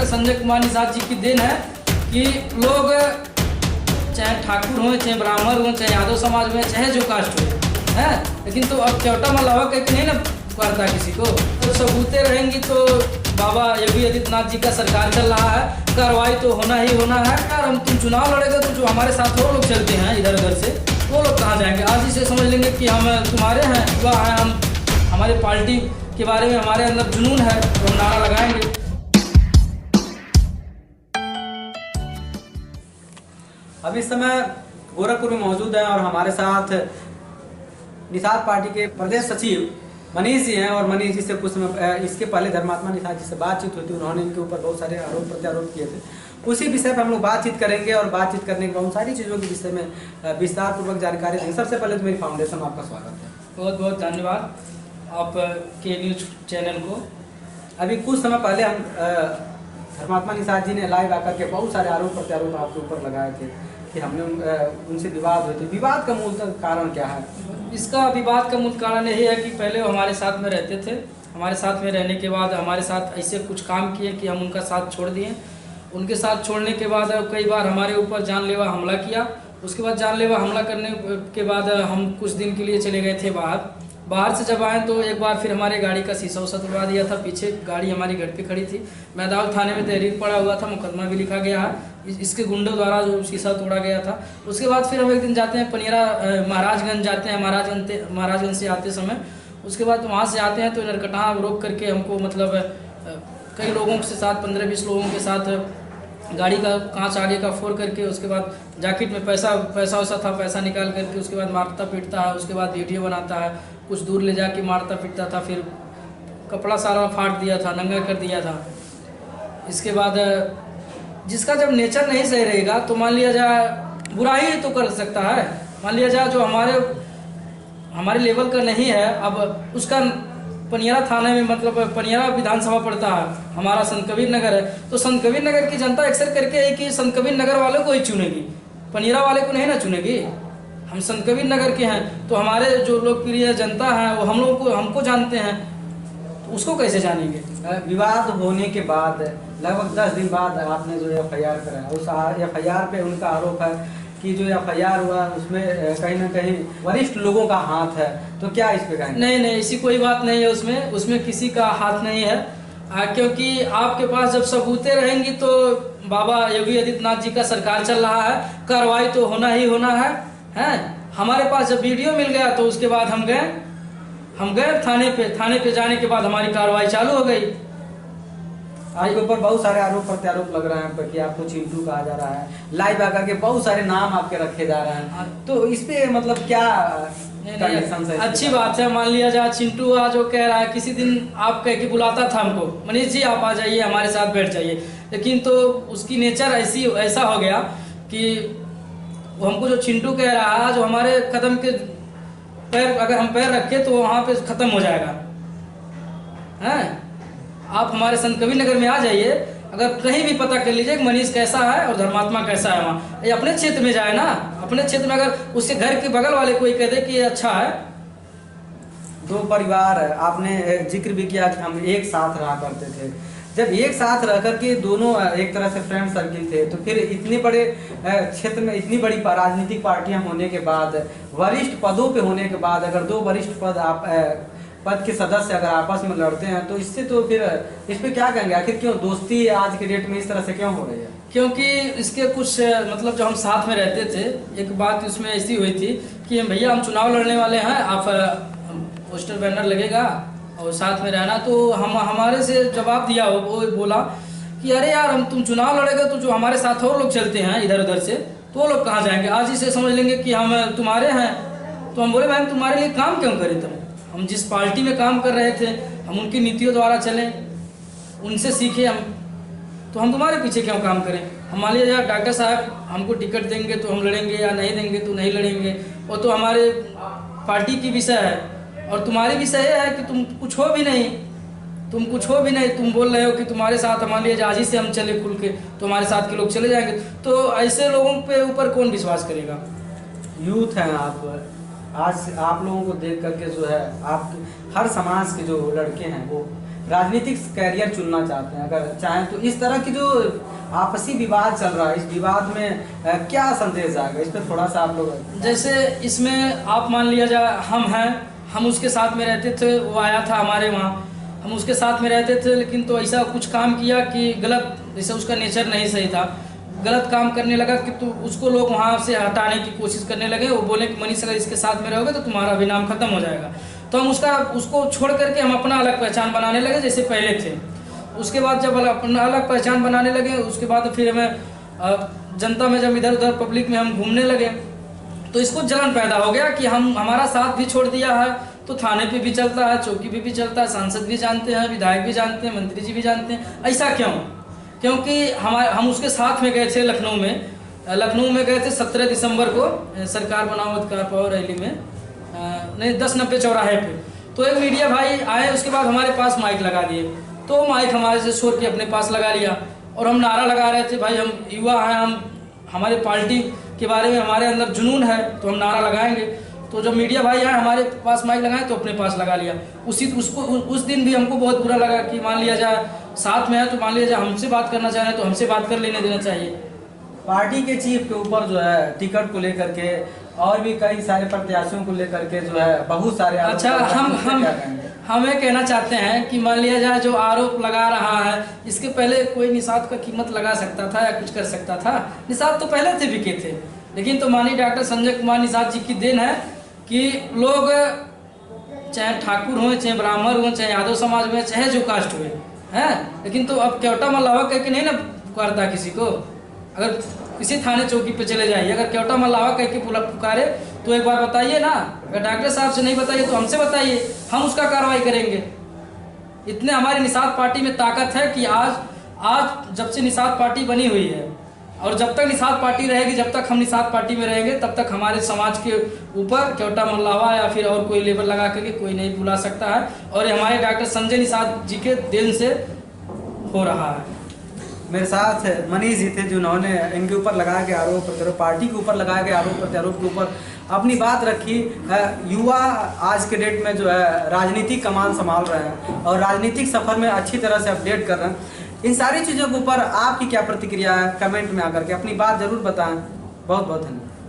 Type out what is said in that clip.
Doctor Sanjay Kumar Nishad ji की then है कि लोग चाहे ठाकुर हों, चाहे ब्राह्मण हों, चाहे यादव समाज में, चाहे जो कास्ट हो, है। लेकिन तो अब केवटा मल्लावा कह नहीं ना करता किसी को, तो सबूतें रहेंगी तो बाबा योगी आदित्यनाथ जी का सरकार चल रहा है, कार्रवाई तो होना ही होना है। यार हम तुम चुनाव लड़ेगा तो जो हमारे साथ वो लोग चलते हैं इधर उधर से, वो लोग कहाँ जाएंगे? आज ही से समझ लेंगे कि हम तुम्हारे हैं, युवा हैं, हम हमारे पार्टी के बारे में हमारे अंदर जुनून है, तो हम नारा लगाएंगे। अब इस समय गोरखपुर में मौजूद हैं और हमारे साथ निषाद पार्टी के प्रदेश सचिव मनीष जी हैं। और मनीष जी से कुछ समय इसके पहले धर्मात्मा निषाद जी से बातचीत हुई थी, उन्होंने इनके ऊपर बहुत सारे आरोप प्रत्यारोप किए थे। उसी विषय पर हम लोग बातचीत करेंगे और बातचीत करने के बाद उन सारी चीज़ों के विषय में विस्तार पूर्वक जानकारी देंगे। सबसे पहले तो मेरी फाउंडेशन में आपका स्वागत है। बहुत बहुत धन्यवाद आप के न्यूज चैनल को। अभी कुछ समय पहले हम धर्मात्मा निषाद जी ने लाइव आकर के बहुत सारे आरोप प्रत्यारोप आपके ऊपर लगाए थे कि हमने उनसे विवाद हुए थे। विवाद का मूल कारण क्या है? इसका विवाद का मूल कारण यही है कि पहले वो हमारे साथ में रहते थे, हमारे साथ में रहने के बाद हमारे साथ ऐसे कुछ काम किए कि हम उनका साथ छोड़ दिए। उनके साथ छोड़ने के बाद कई बार हमारे ऊपर जानलेवा हमला किया। उसके बाद जानलेवा हमला करने के बाद हम कुछ दिन के लिए चले गए थे बाहर से जब आए तो एक बार फिर हमारे गाड़ी का शीशा उसा तोड़ा दिया था। पीछे गाड़ी हमारी घर पे खड़ी थी, मैदान थाने में तहरीर पड़ा हुआ था, मुकदमा भी लिखा गया है इसके गुंडों द्वारा जो शीशा तोड़ा गया था। उसके बाद फिर हम एक दिन जाते हैं पनियरा महाराजगंज जाते हैं, महाराजगंज से आते समय उसके बाद वहाँ से आते हैं तो नरकटां रोक करके हमको मतलब कई लोगों के साथ 15-20 लोगों के साथ गाड़ी का कांच आगे का फोड़ करके उसके बाद जैकेट में पैसा वैसा था, पैसा निकाल करके उसके बाद मारता पीटता है। उसके बाद वीडियो बनाता है, कुछ दूर ले जाके मारता पीटता था, फिर कपड़ा सारा फाड़ दिया था, नंगा कर दिया था। इसके बाद जिसका जब नेचर नहीं सही रहेगा तो मान लिया जाए बुराई तो कर सकता है। मान लिया जाए जो हमारे लेवल का नहीं है, अब उसका पनियरा थाने में मतलब पनियरा विधानसभा पड़ता है, हमारा संत कबीर नगर है, तो संत कबीर नगर की जनता अक्सर करके है कि संत कबीर नगर वालों को ही चुनेगी, पनियरा वाले को नहीं ना चुनेगी। हम संत कबीर नगर के हैं तो हमारे जो लोकप्रिय जनता है वो हमको जानते हैं, तो उसको कैसे जानेंगे? विवाद होने के बाद लगभग 10 दिन बाद आपने जो FIR कराया, उस FIR पे उनका आरोप है कि जो FIR हुआ उसमें कहीं ना कहीं वरिष्ठ लोगों का हाथ है, तो क्या इस पे कहेंगे? नहीं, ऐसी कोई बात नहीं है, उसमें किसी का हाथ नहीं है। क्योंकि आपके पास जब सबूतें रहेंगी तो बाबा योगी आदित्यनाथ जी का सरकार चल रहा है, कार्रवाई तो होना ही होना है। हमारे पास जब वीडियो मिल गया तो उसके बाद हम गए थाने पे जाने के बाद हमारी कार्रवाई चालू हो गई। आपके ऊपर बहुत सारे आरोप प्रत्यारोप लग रहे हैं कि आपको चिंटू कहा जा रहा है, लाइव आकर के बहुत सारे नाम आपके रखे जा रहे हैं, तो इस पे मतलब क्या कंडीशन है? अच्छी बात है। मान लिया जाए चिंटू आज जो कह रहा है, किसी दिन आप कह के बुलाता था हमको, मनीष जी आप आ जाइए हमारे साथ बैठ जाइए, लेकिन तो उसकी नेचर ऐसा हो गया कि वो हमको जो चिंटू कह रहा है, जो हमारे कदम के पैर अगर हम पैर रखे तो वहाँ पे खत्म हो जाएगा। आप हमारे संत कबीर नगर में आ जाइए, अगर कहीं भी पता कर लीजिए कि मनीष कैसा है और धर्मात्मा कैसा है, वहाँ ये अपने क्षेत्र में जाए ना, अपने क्षेत्र में अगर उसके घर के बगल वाले कोई कह दे कि ये अच्छा है। दो परिवार आपने जिक्र भी किया कि हम एक साथ रहा करते थे, जब एक साथ रह करके दोनों एक तरह से फ्रेंड सर्किल थे, तो फिर इतने बड़े क्षेत्र में इतनी बड़ी राजनीतिक पार्टियां होने के बाद, वरिष्ठ पदों पे होने के बाद, अगर दो वरिष्ठ पद के सदस्य अगर आपस में लड़ते हैं तो इससे तो फिर इस पे क्या कहेंगे? आखिर क्यों दोस्ती आज के डेट में इस तरह से क्यों हो रही है? क्योंकि इसके कुछ मतलब जो हम साथ में रहते थे, एक बात इसमें ऐसी हुई थी कि भैया हम चुनाव लड़ने वाले हैं, आप पोस्टर बैनर लगेगा और साथ में रहना। तो हमारे से जवाब दिया, वो बोला कि अरे यार तुम चुनाव लड़ेगा तो जो हमारे साथ और लोग चलते हैं इधर उधर से, तो वो लोग कहाँ जाएंगे? आज ही से समझ लेंगे कि हम तुम्हारे हैं। तो हम बोले मैम तुम्हारे लिए काम क्यों करें? हम जिस पार्टी में काम कर रहे थे, हम उनकी नीतियों द्वारा चलें, उनसे सीखे हम, तो हम तुम्हारे पीछे क्यों काम करें? हम मान लिया जाए डॉक्टर साहब हमको टिकट देंगे तो हम लड़ेंगे, या नहीं देंगे तो नहीं लड़ेंगे, वो तो हमारे पार्टी की विषय है। और तुम्हारी विषय है कि तुम कुछ हो भी नहीं, तुम बोल रहे हो कि तुम्हारे साथ मान लिया आज ही से हम चले खुल के, तो हमारे साथ के लोग चले जाएंगे, तो ऐसे लोगों पे ऊपर कौन विश्वास करेगा? यूथ हैं आप, आज आप लोगों को देख करके जो है आप हर समाज के जो लड़के हैं वो राजनीतिक कैरियर चुनना चाहते हैं, अगर चाहें तो इस तरह की जो आपसी विवाद चल रहा है, इस विवाद में क्या संदेश आएगा, इस पर थोड़ा सा आप लोग। जैसे इसमें आप मान लिया जाए हम हैं, हम उसके साथ में रहते थे, वो आया था हमारे वहाँ, हम उसके साथ में रहते थे, लेकिन तो ऐसा कुछ काम किया कि गलत, जैसे उसका नेचर नहीं सही था, गलत काम करने लगा कि तो उसको लोग वहाँ से हटाने की कोशिश करने लगे। वो बोले कि मनीष अगर इसके साथ में रहोगे तो तुम्हारा भी नाम खत्म हो जाएगा। तो हम उसको छोड़ करके हम अपना अलग पहचान बनाने लगे जैसे पहले थे। उसके बाद जब अपना अलग पहचान बनाने लगे, उसके बाद फिर हमें जनता में जब इधर उधर पब्लिक में हम घूमने लगे तो इसको जलन पैदा हो गया कि हमारा साथ भी छोड़ दिया है तो थाने पे भी चलता है, चौकी पे भी चलता है, सांसद भी जानते हैं, विधायक भी जानते हैं, मंत्री जी भी जानते हैं। ऐसा क्यों? क्योंकि हम उसके साथ में गए थे लखनऊ में गए थे 17 दिसंबर को सरकार बनाओ अधिकार पाओ रैली में, नहीं 1090 चौराहे पे। तो एक मीडिया भाई आए, उसके बाद हमारे पास माइक लगा दिए, तो माइक हमारे से छोड़ के अपने पास लगा लिया और हम नारा लगा रहे थे, भाई हम युवा हैं, हमारे पार्टी के बारे में हमारे अंदर जुनून है तो हम नारा लगाएंगे। तो जब मीडिया भाई आए हमारे पास माइक लगाए तो अपने पास लगा लिया। उस दिन भी हमको बहुत बुरा लगा कि मान लिया जाए साथ में है तो मान लिया जाए हमसे बात करना चाह रहे हैं तो हमसे बात कर लेने देना चाहिए। पार्टी के चीफ के ऊपर जो है टिकट को लेकर के और भी कई सारे प्रत्याशियों को लेकर के जो है बहुत सारे अच्छा, हम ये कहना चाहते हैं कि मान लिया जाए जो आरोप लगा रहा है, इसके पहले कोई निषाद का कीमत लगा सकता था या कुछ कर सकता था? निषाद तो पहले से बिके थे, लेकिन तो माननीय डॉक्टर संजय कुमार निषाद जी की देन है कि लोग चाहे ठाकुर हो, चाहे ब्राह्मण हो, चाहे यादव समाज में, चाहे जो कास्ट हुए हैं, लेकिन तो अब केवटा मल्लावा कह के नहीं ना पुकारता किसी को। अगर किसी थाने चौकी पे चले जाइए, अगर केवटा मल्लावा कह के पुकारे तो एक बार बताइए ना, अगर डॉक्टर साहब से नहीं बताइए तो हमसे बताइए, हम उसका कार्रवाई करेंगे। इतने हमारी निषाद पार्टी में ताकत है कि आज जब से निषाद पार्टी बनी हुई है और जब तक निषाद पार्टी रहेगी, जब तक हम निषाद पार्टी में रहेंगे, तब तक हमारे समाज के ऊपर केवटा मल्लावा या फिर और कोई लेबल लगा करके कोई नहीं बुला सकता है। और ये हमारे डॉक्टर संजय निषाद जी के देन से हो रहा है। मेरे साथ मनीष जी थे जिन्होंने इनके ऊपर लगाए गए आरोप प्रत्यारोप, पार्टी के ऊपर लगाए गए आरोप प्रत्यारोप के ऊपर अपनी बात रखी। युवा आज के डेट में जो है राजनीतिक कमान संभाल रहे हैं और राजनीतिक सफर में अच्छी तरह से अपडेट कर रहे हैं। इन सारी चीज़ों के ऊपर आपकी क्या प्रतिक्रिया है, कमेंट में आकर के अपनी बात जरूर बताएं। बहुत बहुत धन्यवाद।